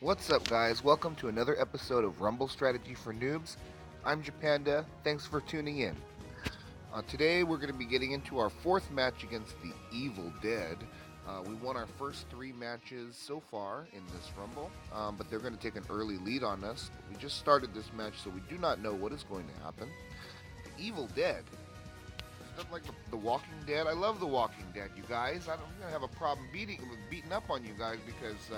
What's up, guys? Welcome to another episode of Rumble Strategy for Noobs. I'm Panda. Thanks for tuning in. Today, we're going to be getting into our fourth match against the Evil Dead. We won our first three matches so far in this Rumble, but they're going to take an early lead on us. We just started this match, so we do not know what is going to happen. The Evil Dead. Stuff like the Walking Dead. I love The Walking Dead, you guys. I'm going to have a problem beating up on you guys because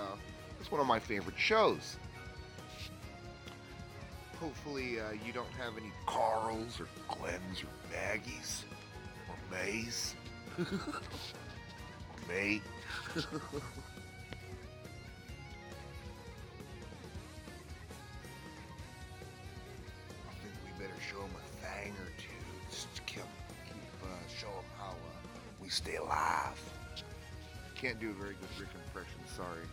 it's one of my favorite shows. Hopefully, you don't have any Carls or Glens or Maggies or Mays or May. I think we better show them a thing or two. Just to keep show them how we stay alive. Can't do a very good Rick impression, sorry.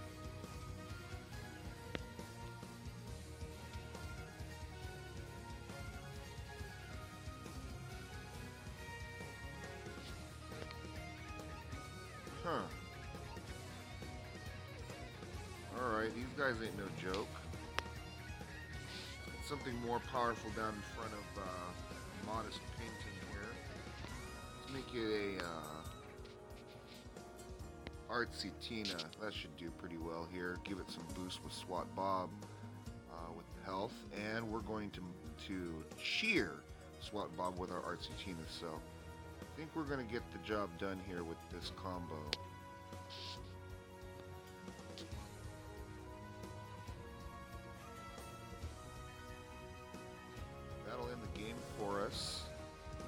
Huh. Alright, these guys ain't no joke. Something more powerful down in front of a modest painting here. Let's make it a artsy Tina. That should do pretty well here. Give it some boost with SWAT Bob with health. And we're going to cheer SWAT Bob with our artsy Tina. So I think we're going to get the job done here with this combo. That'll end the game for us.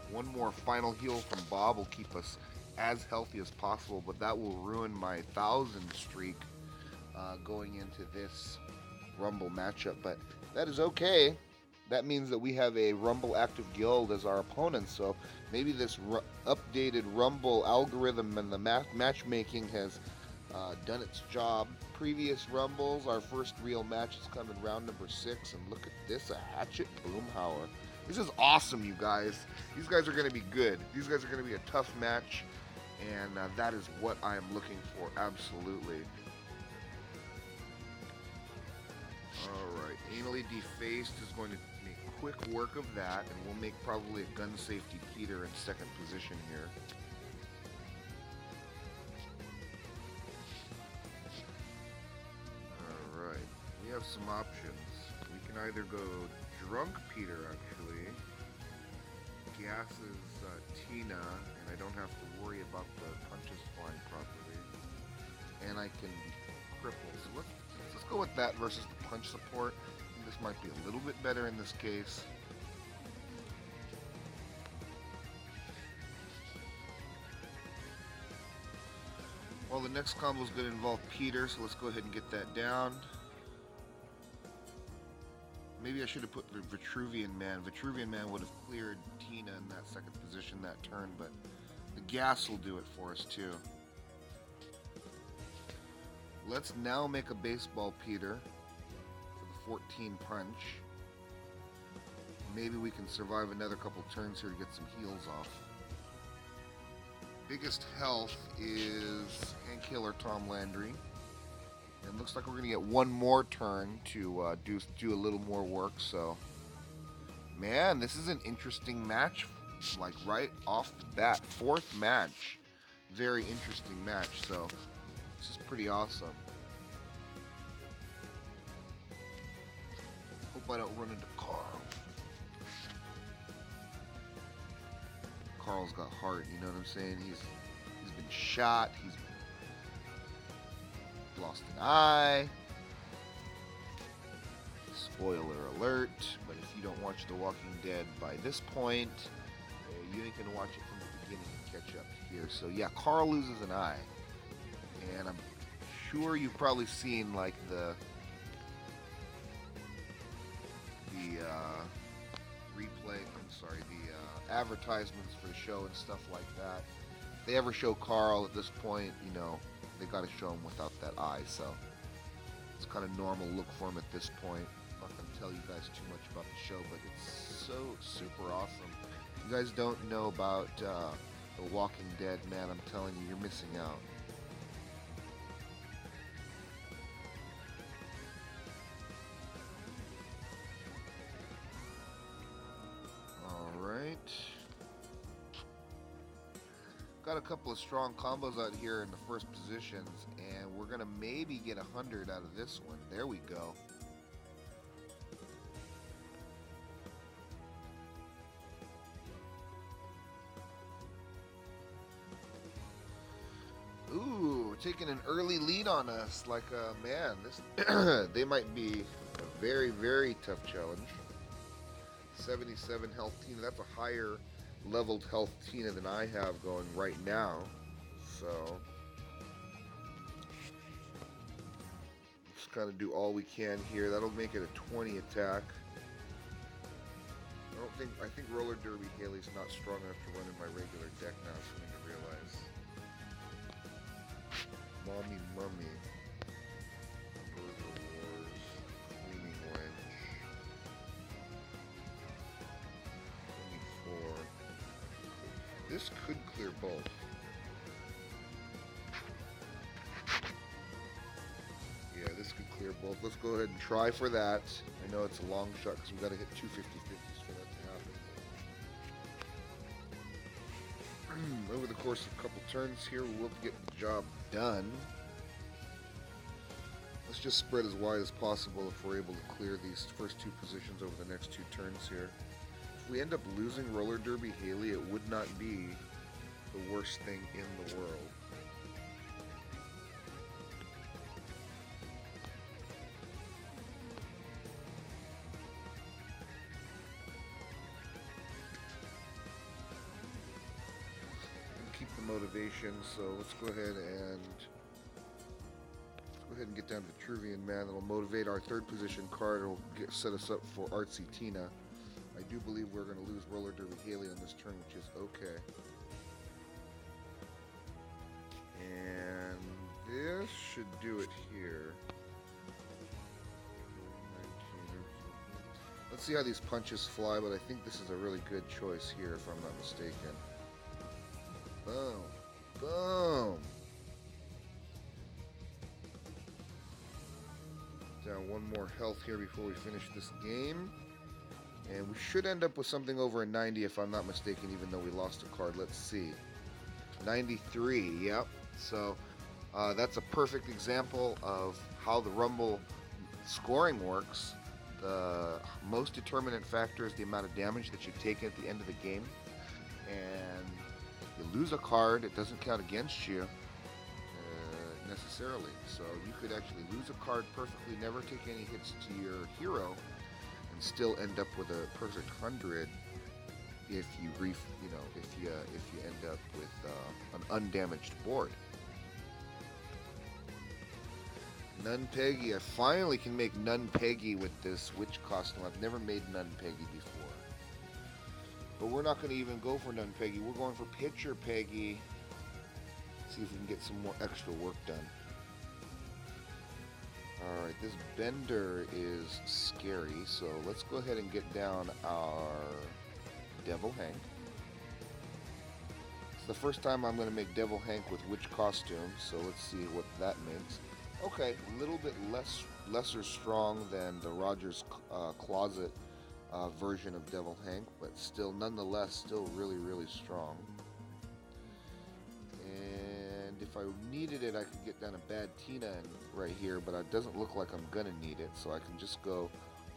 One more final heal from Bob will keep us as healthy as possible, but that will ruin my 1,000 streak going into this Rumble matchup. But that is okay. That means that we have a Rumble active guild as our opponent, so maybe this updated Rumble algorithm and the matchmaking has done its job. Previous Rumbles, our first real match has come in round number 6, and look at this, a Hatchet Boomhauer. This is awesome, you guys. These guys are going to be good. These guys are going to be a tough match, and that is what I am looking for, absolutely. Alright, Anally Defaced is going to make quick work of that, and we'll make probably a gun safety Peter in second position here. Alright, we have some options. We can either go Drunk Peter, actually, gases Tina, and I don't have to worry about the punches flying properly, and I can cripple. So let's go with that versus the punch support. I think this might be a little bit better in this case. Well, the next combo is going to involve Peter, so let's go ahead and get that down. Maybe I should have put the Vitruvian Man. Vitruvian Man would have cleared Tina in that second position that turn, but the gas will do it for us too. Let's now make a baseball Peter for the 14 punch. Maybe we can survive another couple turns here to get some heals off. Biggest health is Hank Hill or Tom Landry. And looks like we're going to get one more turn to do a little more work. So, man, this is an interesting match. Like right off the bat, fourth match. Very interesting match. So, this is pretty awesome. Hope I don't run into Carl. Carl's got heart, you know what I'm saying? He's been shot. He's lost an eye. Spoiler alert, but if you don't watch The Walking Dead by this point, you ain't gonna watch it from the beginning and catch up here. So yeah, Carl loses an eye, and I'm sure you've probably seen like the replay. I'm sorry, the advertisements for the show and stuff like that. If they ever show Carl at this point, you know, they got to show him without that eye. So it's kind of normal look for him at this point. I'm not going to tell you guys too much about the show, but it's so super awesome. If you guys don't know about The Walking Dead, man, I'm telling you, you're missing out. Got a couple of strong combos out here in the first positions, and we're gonna maybe get 100 out of this one. There we go. Ooh, taking an early lead on us. Like, man, this they might be a very, very tough challenge. 77 health Tina. That's a higher leveled health Tina than I have going right now. So just kind of do all we can here. That'll make it a 20 attack. I think Roller Derby Haley's not strong enough to run in my regular deck now, I'm starting to realize. Mommy Mummy. Burger Wars. Cleaning Wench. 24. This could clear both. Yeah, this could clear both. Let's go ahead and try for that. I know it's a long shot because we've got to hit 2 50-50s for that to happen. Over the course of a couple turns here, we'll get the job done. Let's just spread as wide as possible if we're able to clear these first two positions over the next two turns here. If we end up losing Roller Derby Haley, it would not be the worst thing in the world. Keep the motivation, so let's go ahead and get down to Vitruvian Man. That'll motivate our third position card. It'll set us up for Artsy Tina. I do believe we're going to lose Roller Derby Haley on this turn, which is okay. And this should do it here. Let's see how these punches fly, but I think this is a really good choice here, if I'm not mistaken. Boom. Boom. Down one more health here before we finish this game. And we should end up with something over a 90 if I'm not mistaken, even though we lost a card. Let's see. 93, yep. So that's a perfect example of how the Rumble scoring works. The most determinant factor is the amount of damage that you take at the end of the game. And you lose a card, it doesn't count against you necessarily. So you could actually lose a card perfectly, never take any hits to your hero, and still end up with a perfect 100 if you end up with an undamaged board. Nun Peggy, I finally can make Nun Peggy with this witch costume. I've never made Nun Peggy before. But we're not going to even go for Nun Peggy. We're going for Pitcher Peggy. See if we can get some more extra work done. Alright, this Bender is scary, so let's go ahead and get down our Devil Hank. It's the first time I'm going to make Devil Hank with witch costume, so let's see what that makes. Okay, a little bit lesser strong than the Rogers Closet version of Devil Hank, but still, nonetheless, still really, really strong. And if I needed it, I could get down a Bad Tina right here, but it doesn't look like I'm gonna need it, so I can just go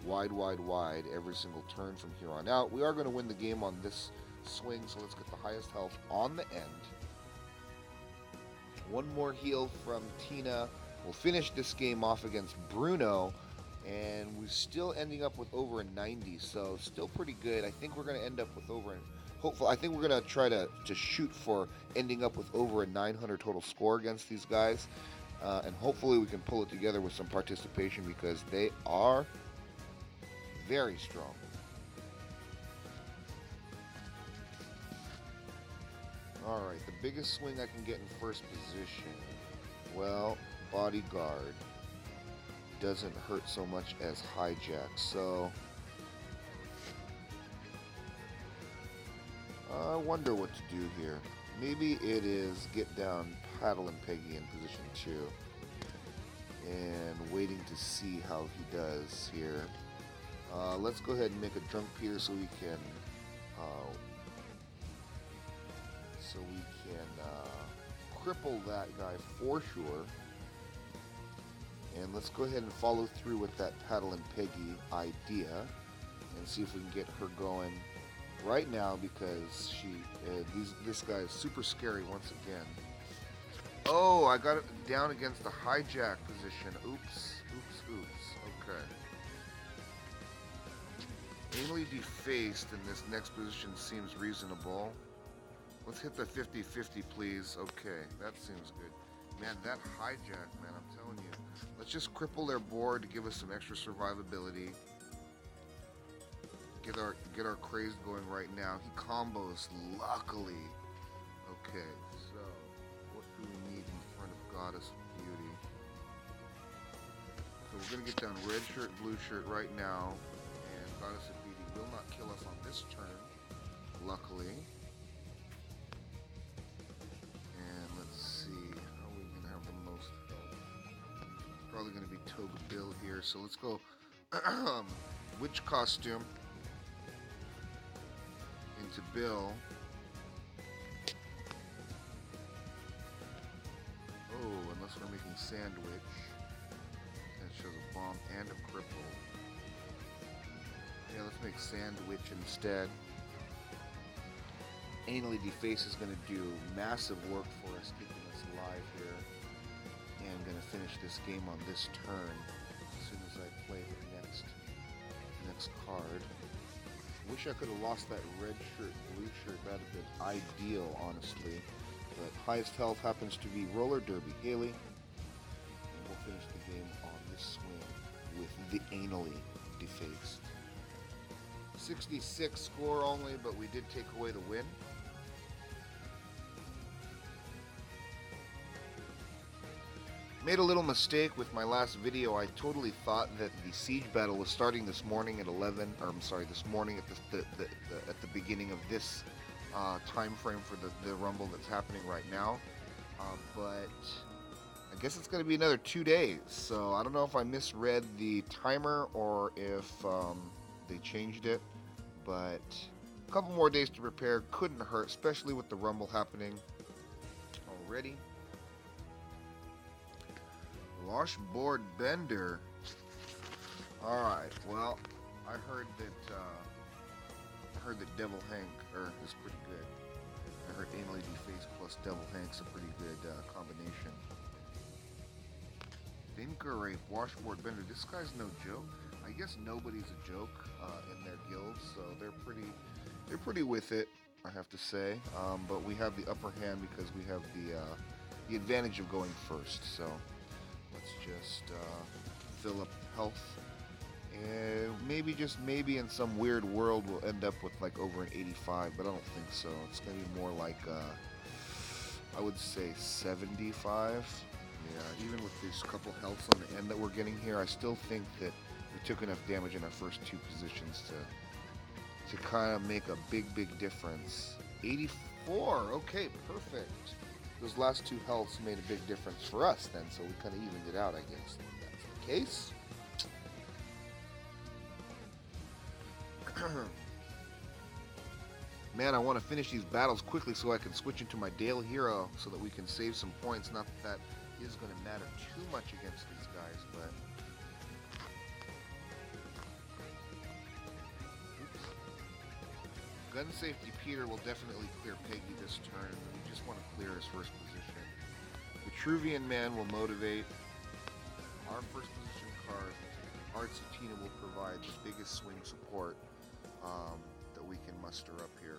wide, wide, wide every single turn from here on out. We are going to win the game on this swing, so let's get the highest health on the end. One more heal from Tina. We'll finish this game off against Bruno, and we're still ending up with over a 90, so still pretty good. I think we're going to end up with I think we're going to try to shoot for ending up with over a 900 total score against these guys, and hopefully we can pull it together with some participation because they are very strong. Alright, the biggest swing I can get in first position. Well, Bodyguard doesn't hurt so much as Hijack, so I wonder what to do here. Maybe it is get down Paddle and Peggy in position 2 and waiting to see how he does here. Let's go ahead and make a Drunk Peter so we can so we can cripple that guy for sure. And let's go ahead and follow through with that Paddle and Peggy idea and see if we can get her going right now, because this guy is super scary once again. Oh, I got it down against the hijack position. Oops. Okay. Anally defaced in this next position seems reasonable. Let's hit the 50-50, please. Okay, that seems good. Man, that hijack, man, I'm telling you. Let's just cripple their board to give us some extra survivability. Get our craze going right now. He combos, luckily. Okay, so what do we need in front of Goddess Beauty? So we're gonna get down red shirt, blue shirt right now, and Goddess of Beauty will not kill us on this turn, luckily. And let's see, how are we gonna have the most help? Probably gonna be Toga Bill here, so let's go witch costume into Bill. Oh, unless we're making Sandwich. That shows a bomb and a cripple. Yeah, let's make Sandwich instead. Anally Deface is going to do massive work for us, keeping us alive here. And I'm going to finish this game on this turn as soon as I play the next card. Wish I could have lost that red shirt, blue shirt. That would have been ideal, honestly. But highest health happens to be Roller Derby Haley. And we'll finish the game on this swing with the Anally Defaced. 66 score only, but we did take away the win. Made a little mistake with my last video. I totally thought that the siege battle was starting this morning at 11, or I'm sorry, this morning at the beginning of this time frame for the rumble that's happening right now. But I guess it's going to be another 2 days. So I don't know if I misread the timer or if they changed it. But a couple more days to prepare couldn't hurt, especially with the rumble happening already. Washboard Bender. Alright, well, I heard that Devil Hank is pretty good. I heard Anally Deface plus Devil Hank's a pretty good combination. Thinker Rape, Washboard Bender. This guy's no joke. I guess nobody's a joke in their guild, so they're pretty with it, I have to say. But we have the upper hand because we have the advantage of going first. So let's just fill up health, and maybe, just maybe, in some weird world we'll end up with like over an 85, but I don't think so. It's gonna be more like I would say 75. Yeah, even with these couple healths on the end that we're getting here, I still think that we took enough damage in our first two positions to kind of make a big difference. 84, okay, perfect. Those last two healths made a big difference for us then, so we kind of evened it out, I guess. If that's the case. Man, I want to finish these battles quickly so I can switch into my Dale Hero so that we can save some points. Not that that is going to matter too much against these guys, but... Oops. Gun Safety Peter will definitely clear Peggy this turn. We just want to clear his first position. Vitruvian Man will motivate. Our first position card, Artsy Tina, will provide the biggest swing support that we can muster up here.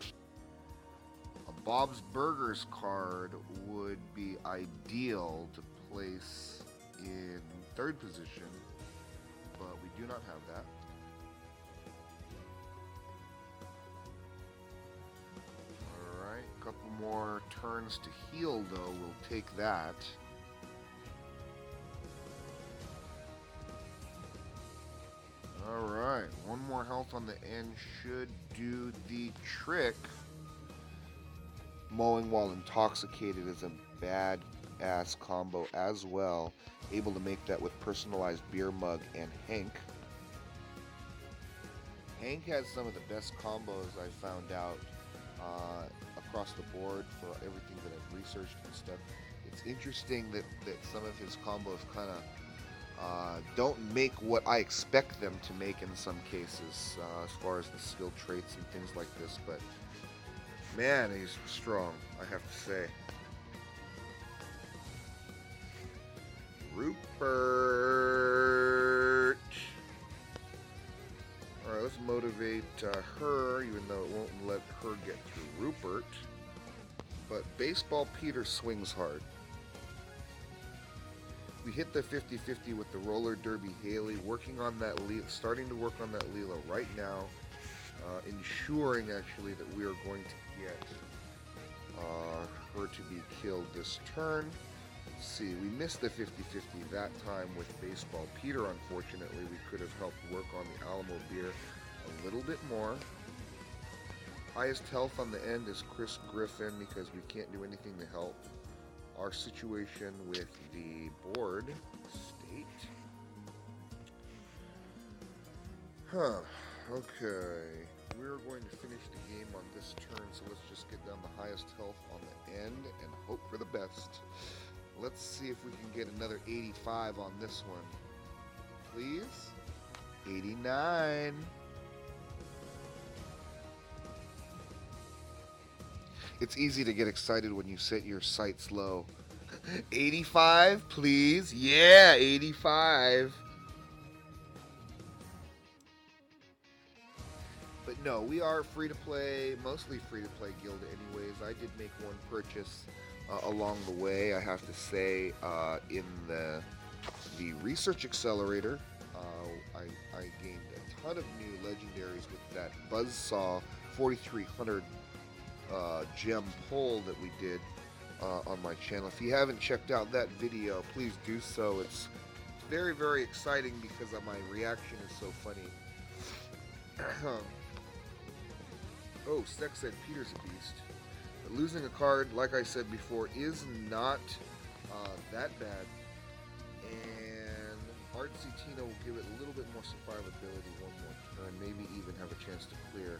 A Bob's Burgers card would be ideal to place in third position, but we do not have that. Alright, a couple more turns to heal though, we'll take that. Alright, one more health on the end should do the trick. Mowing while intoxicated is a bad-ass combo as well. Able to make that with personalized beer mug and Hank. Hank has some of the best combos I found out across the board for everything that I've researched and stuff. It's interesting that some of his combos kind of don't make what I expect them to make in some cases, as far as the skill traits and things like this. But man, he's strong, I have to say. Rupert. Alright, let's motivate her, even though it won't let her get through Rupert. But Baseball Peter swings hard. We hit the 50-50 with the Roller Derby Haley, working on that starting to work on that Leela right now, ensuring actually that we are going to get her to be killed this turn. Let's see, we missed the 50-50 that time with Baseball Peter, unfortunately. We could have helped work on the Alamo Beer a little bit more. Highest health on the end is Chris Griffin because we can't do anything to help our situation with the board state. Okay. We're going to finish the game on this turn, so let's just get down the highest health on the end and hope for the best. Let's see if we can get another 85 on this one. Please? 89. It's easy to get excited when you set your sights low. 85, please. Yeah, 85. But no, we are free to play, mostly free to play guild anyways. I did make one purchase along the way, I have to say, in the research accelerator. I gained a ton of new legendaries with that Buzzsaw 4300 gem pull that we did on my channel. If you haven't checked out that video, please do so. It's very, very exciting because my reaction is so funny. Oh, Sex said Peter's a beast. But losing a card, like I said before, is not that bad. And Artsy Tina will give it a little bit more survivability one more turn, maybe even have a chance to clear.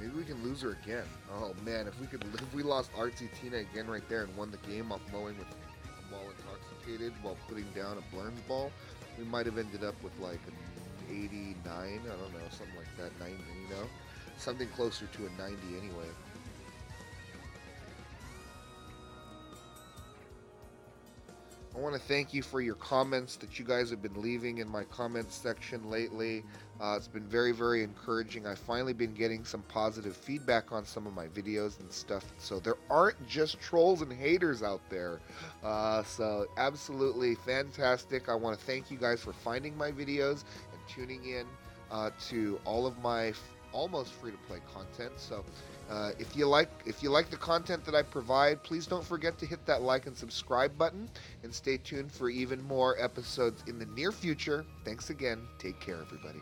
Maybe we can lose her again. Oh man, if we lost Artsy Tina again right there and won the game off mowing with a ball intoxicated while putting down a Blurns ball, we might have ended up with like an 89, I don't know, something like that, 90, you know? Something closer to a 90 anyway. I want to thank you for your comments that you guys have been leaving in my comments section lately. It's been very, very encouraging. I've finally been getting some positive feedback on some of my videos and stuff. So there aren't just trolls and haters out there. So absolutely fantastic. I want to thank you guys for finding my videos and tuning in to all of my almost free-to-play content. So if you like the content that I provide, please don't forget to hit that like and subscribe button, and stay tuned for even more episodes in the near future. Thanks again. Take care, everybody.